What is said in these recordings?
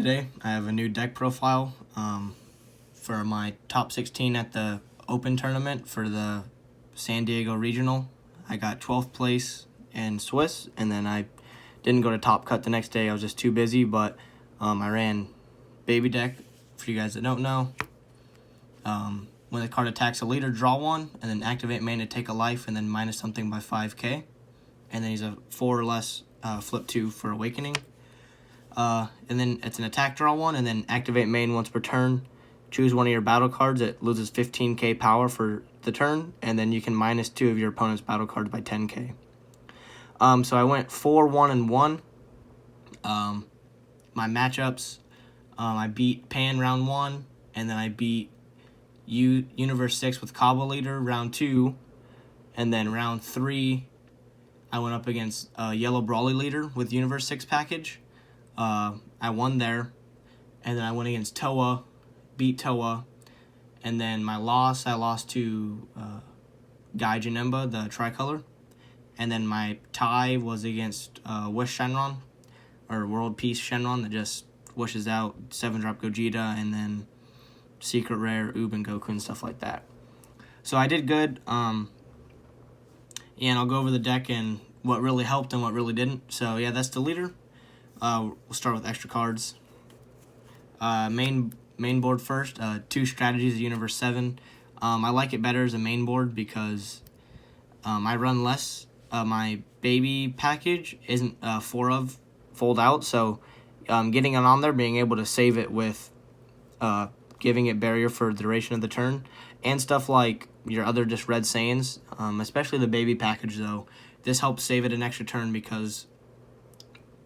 Today I have a new deck profile for my top 16 at the Open tournament for the San Diego Regional. I got 12th place in Swiss, and then I didn't go to Top Cut the next day. I was just too busy, but I ran Baby Deck. For you guys that don't know, when the card attacks a leader, draw one, and then activate main to take a life, and then minus something by 5k. And then he's a 4 or less flip 2 for Awakening. And then it's an attack draw one, and then activate main once per turn. Choose one of your battle cards. It loses 15k power for the turn, and then you can minus 2 of your opponent's battle cards by 10k. So I went 4-1-1. My matchups, I beat Pan round 1, and then I beat Universe 6 with Cabo Leader round 2, and then round 3 I went up against Yellow Brawly Leader with Universe 6 package. I won there, and then I went against Toa, beat Toa, and then my loss, I lost to Guy Janemba, the tricolor, and then my tie was against Wish Shenron, or World Peace Shenron, that just wishes out 7-drop Gogeta, and then Secret Rare, Oob, and Goku, and stuff like that. So I did good, and I'll go over the deck and what really helped and what really didn't. So yeah, that's the leader. We'll start with extra cards. Main board first. 2 strategies of Universe 7. I like it better as a main board because I run less. My baby package isn't 4 of fold out, so getting it on there, being able to save it with giving it barrier for the duration of the turn, and stuff like your other just red Saiyans, especially the baby package though. This helps save it an extra turn because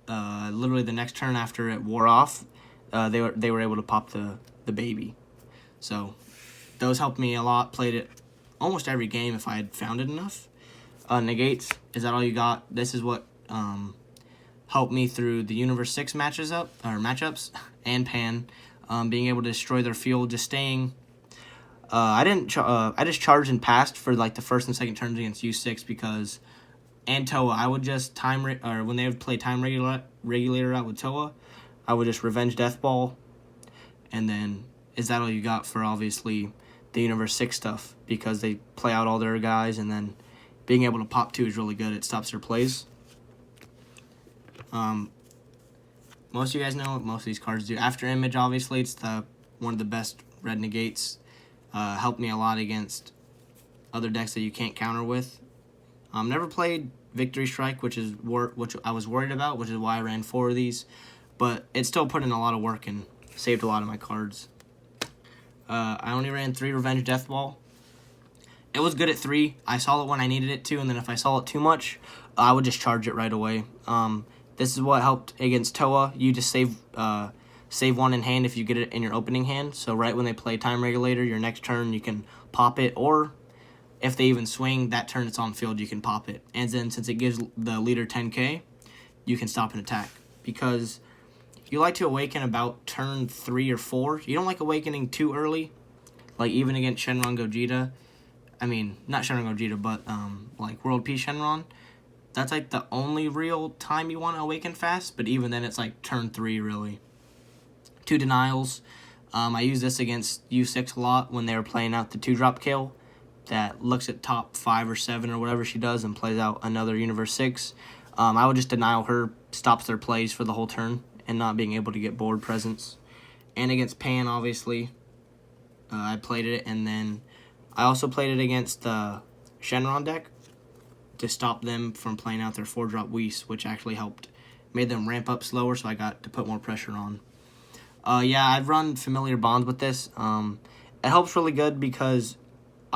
literally the next turn after it wore off, they were able to pop the baby. So those helped me a lot. Played it almost every game if I had found it enough. Negates, is that all you got? This is what helped me through the Universe 6 matchups and Pan, being able to destroy their field, just staying. I just charged and passed for like the first and second turns against U6 because. And Toa, I would just when they would play time regulator out with Toa, I would just revenge Death Ball, and then is that all you got for obviously the Universe 6 stuff, because they play out all their guys, and then being able to pop 2 is really good. It stops their plays. Most of you guys know what most of these cards do. After Image, obviously, it's one of the best red negates. Helped me a lot against other decks that you can't counter with. Never played Victory Strike, which I was worried about, which is why I ran 4 of these. But it still put in a lot of work and saved a lot of my cards. I only ran 3 Revenge Death Ball. It was good at 3. I saw it when I needed it to, and then if I saw it too much, I would just charge it right away. This is what helped against Toa. You just save 1 in hand if you get it in your opening hand. So right when they play Time Regulator, your next turn you can pop it, or if they even swing, that turn it's on field, you can pop it. And then since it gives the leader 10k, you can stop an attack. Because you like to awaken about turn 3 or 4. You don't like awakening too early. Like even against Shenron Gogeta. I mean, not Shenron Gogeta, but like World Peace Shenron. That's like the only real time you want to awaken fast. But even then, it's like turn 3 really. 2 denials. I use this against U6 a lot when they were playing out the 2-drop kill. That looks at top 5 or 7 or whatever she does and plays out another Universe 6. I would just denial her, stops their plays for the whole turn and not being able to get board presence. And against Pan, obviously, I played it, and then I also played it against the Shenron deck to stop them from playing out their 4-drop Whis, which actually helped, made them ramp up slower, so I got to put more pressure on. Yeah, I've run Familiar Bonds with this. It helps really good because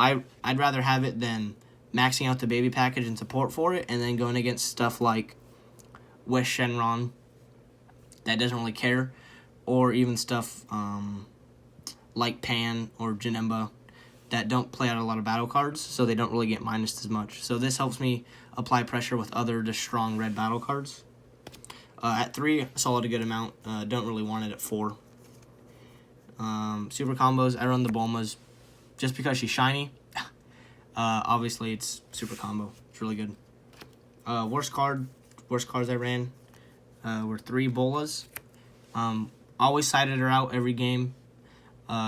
I'd rather have it than maxing out the baby package and support for it, and then going against stuff like Wish Shenron that doesn't really care, or even stuff like Pan or Janemba that don't play out a lot of battle cards, so they don't really get minused as much. So this helps me apply pressure with other just strong red battle cards. At 3, I saw it a good amount. Don't really want it at 4. Super combos, I run the Bulmas just because she's shiny. Obviously, it's super combo. It's really good. Worst cards I ran were 3 Bolas. always sided her out every game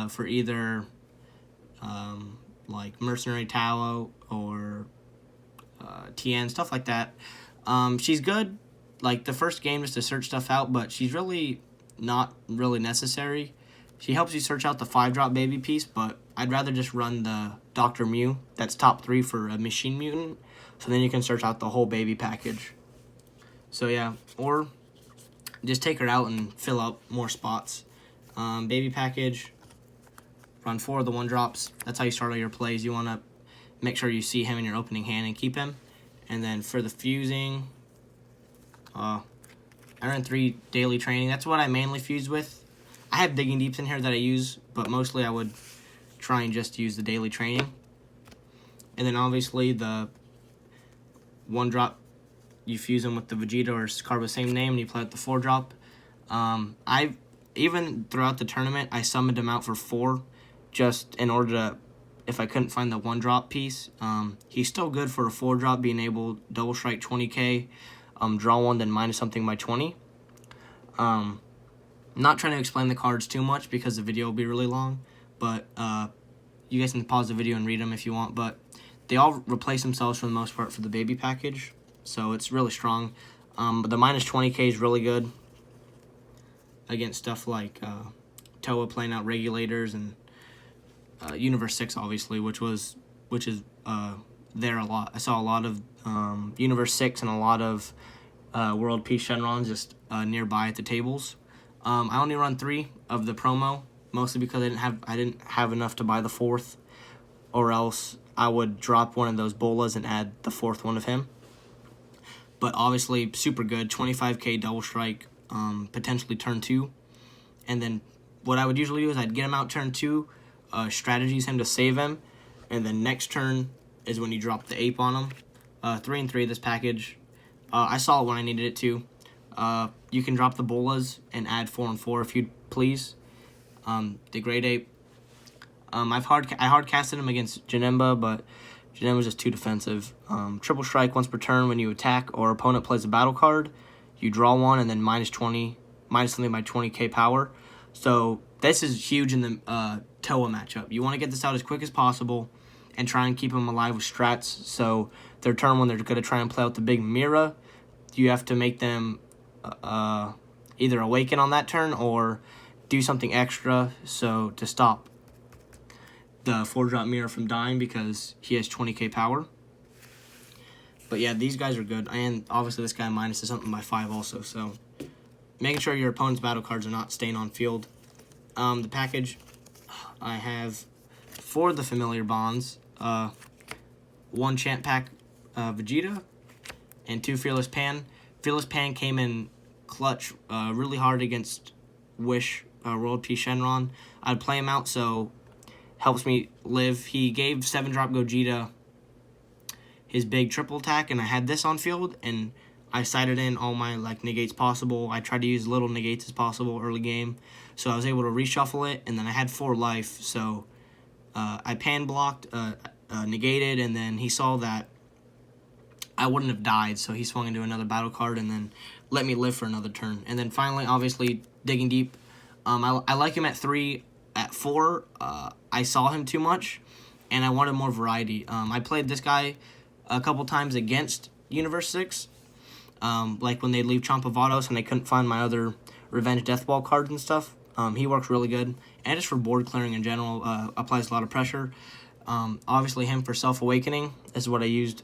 for either like Mercenary Tallow or TN, stuff like that. She's good, like, the first game is to search stuff out, but she's really not really necessary. She helps you search out the 5-drop baby piece, but I'd rather just run the Dr. Mew. That's top 3 for a Machine Mutant, so then you can search out the whole baby package. So yeah, or just take her out and fill out more spots. Baby package, run 4 of the 1-drops. That's how you start all your plays. You want to make sure you see him in your opening hand and keep him. And then for the fusing, I ran 3 daily training. That's what I mainly fuse with. I have digging deeps in here that I use, but mostly I would try and just use the daily training. And then obviously the 1-drop, you fuse them with the Vegeta or card with the same name, and you play with the 4-drop. I even throughout the tournament, I summoned him out for 4, just in order to, if I couldn't find the 1-drop piece. He's still good for a 4-drop, being able to double strike 20k, draw 1, then minus something by 20. Not trying to explain the cards too much because the video will be really long, but you guys can pause the video and read them if you want. But they all replace themselves for the most part for the baby package, so it's really strong. But the minus 20k is really good against stuff like Toa playing out regulators, and Universe 6 obviously, which is there a lot. I saw a lot of Universe 6 and a lot of World Peace Shenrons just nearby at the tables. I only run 3 of the promo, mostly because I didn't have enough to buy the 4th, or else I would drop one of those bolas and add the 4th one of him. But obviously super good, 25k double strike, potentially turn 2. And then what I would usually do is I'd get him out turn 2, strategies him to save him, and then next turn is when you drop the ape on him. 3 and 3 this package. I saw it when I needed it to. You can drop the bolas and add 4 and 4 if you'd please. The Great Ape. I hard casted him against Janemba, but Janemba's just too defensive. Triple strike once per turn when you attack or opponent plays a battle card. You draw 1 and then minus something by 20k power. So this is huge in the Toa matchup. You want to get this out as quick as possible and try and keep them alive with strats. So their turn when they're going to try and play out the big Mira, you have to make them either awaken on that turn or do something extra so to stop the 4-drop Mira from dying because he has 20k power. But yeah, these guys are good, and obviously this guy minuses something by 5 also, so making sure your opponent's battle cards are not staying on field. The package, I have 4 of the familiar bonds, 1 Chant Pack Vegeta, and 2 Fearless Pan. Fearless Pan came in clutch really hard against Wish World Peace Shenron. I'd play him out, so helps me live. He gave 7-drop Gogeta his big triple attack, and I had this on field, and I sided in all my negates possible. I tried to use little negates as possible early game, so I was able to reshuffle it, and then I had 4 life, so I pan blocked, negated, and then he saw that I wouldn't have died, so he swung into another battle card and then let me live for another turn. And then finally, obviously, digging deep. I like him at 3. At 4, I saw him too much, and I wanted more variety. I played this guy a couple times against Universe 6, like when they'd leave Chompavados and they couldn't find my other Revenge Deathball cards and stuff. He works really good, and just for board clearing in general, applies a lot of pressure. Obviously, him for Self-Awakening is what I used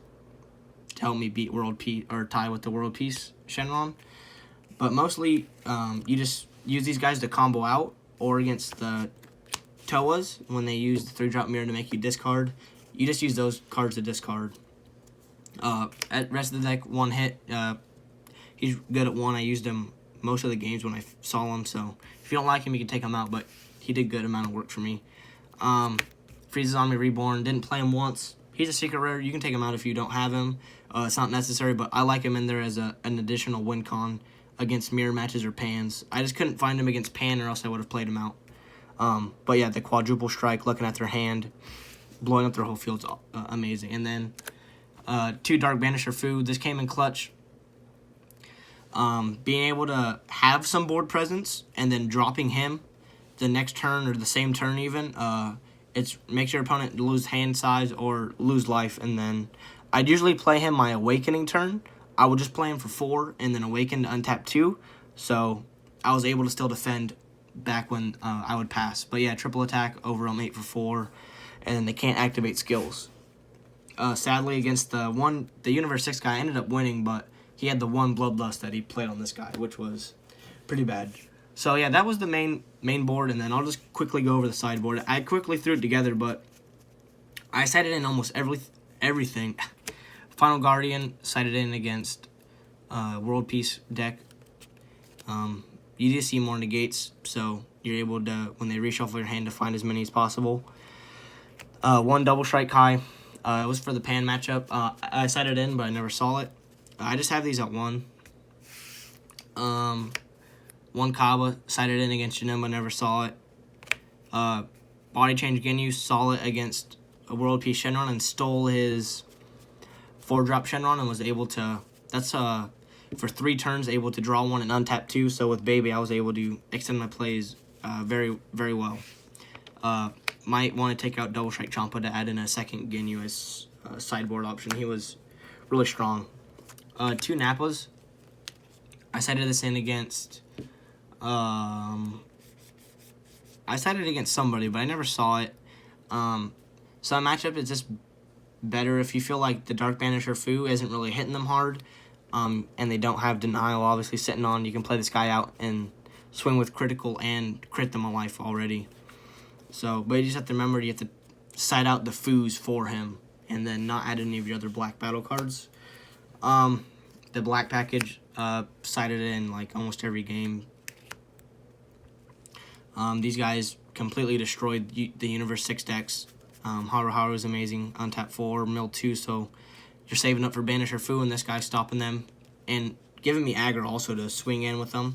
to help me beat World Peace, or tie with the World Peace Shenron. But mostly, you just use these guys to combo out, or against the Toas, when they use the 3-drop Mirror to make you discard. You just use those cards to discard. At rest of the deck, 1 hit. He's good at 1. I used him most of the games when I saw him, so if you don't like him, you can take him out, but he did good amount of work for me. Freezes on me Reborn. Didn't play him once. He's a secret rare. You can take him out if you don't have him. It's not necessary, but I like him in there as an additional win con against mirror matches or pans. I just couldn't find him against pan, or else I would have played him out. But yeah, the quadruple strike, looking at their hand, blowing up their whole field's amazing. And then 2 Dark Banisher food. This came in clutch. being able to have some board presence and then dropping him the next turn or the same turn even, it makes your opponent lose hand size or lose life. And then I'd usually play him my awakening turn. I would just play him for 4 and then awaken to untap 2. So I was able to still defend back when I would pass. But yeah, triple attack, overwhelm 8 for 4, and then they can't activate skills. Sadly, against the Universe 6 guy, I ended up winning, but he had the one Bloodlust that he played on this guy, which was pretty bad. So yeah, that was the main board, and then I'll just quickly go over the sideboard. I quickly threw it together, but I sided in almost everything. Final Guardian sided in against World Peace deck. You do see more negates, so you're able to, when they reshuffle your hand, to find as many as possible. 1 Double Strike Kai. It was for the Pan matchup. I sided in, but I never saw it. I just have these at 1. 1 Kaba, sided in against Janemba, never saw it. Body Change Ginyu, saw it against a World Peace Shenron and stole his 4-drop Shenron and was able to, that's for 3 turns, able to draw 1 and untap 2. So with Baby, I was able to extend my plays very, very well. Might want to take out Double Strike Champa to add in a second Ginyu as a sideboard option. He was really strong. 2 Nappas. I sided this in against, I sided against somebody, but I never saw it. So a matchup is just better if you feel like the Dark Banisher Fu isn't really hitting them hard, and they don't have Denial obviously sitting on. You can play this guy out and swing with critical and crit them a life already. So, but you just have to remember you have to side out the Fus for him and then not add any of your other black battle cards. The black package sided in like almost every game. These guys completely destroyed the Universe 6 decks. Haru Haru is amazing. Untap 4, mill 2, so you're saving up for Banisher Fu, and this guy's stopping them and giving me aggro also to swing in with them,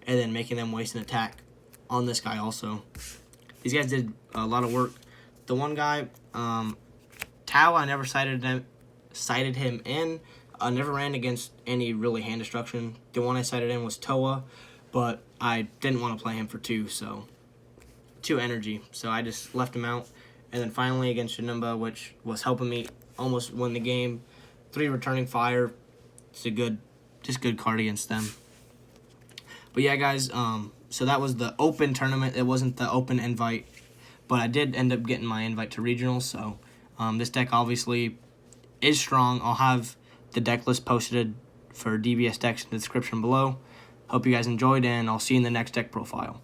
and then making them waste an attack on this guy also. These guys did a lot of work. The one guy, Tao, I never sided him in. I never ran against any really hand destruction. The one I sided in was Toa, but I didn't want to play him for 2, so 2 energy. So I just left him out. And then finally against Janemba, which was helping me almost win the game, 3 Returning Fire. It's a good card against them. But yeah, guys, so that was the open tournament. It wasn't the open invite, but I did end up getting my invite to regionals. So this deck obviously is strong. I'll have the deck list posted for DBS decks in the description below. Hope you guys enjoyed, and I'll see you in the next deck profile.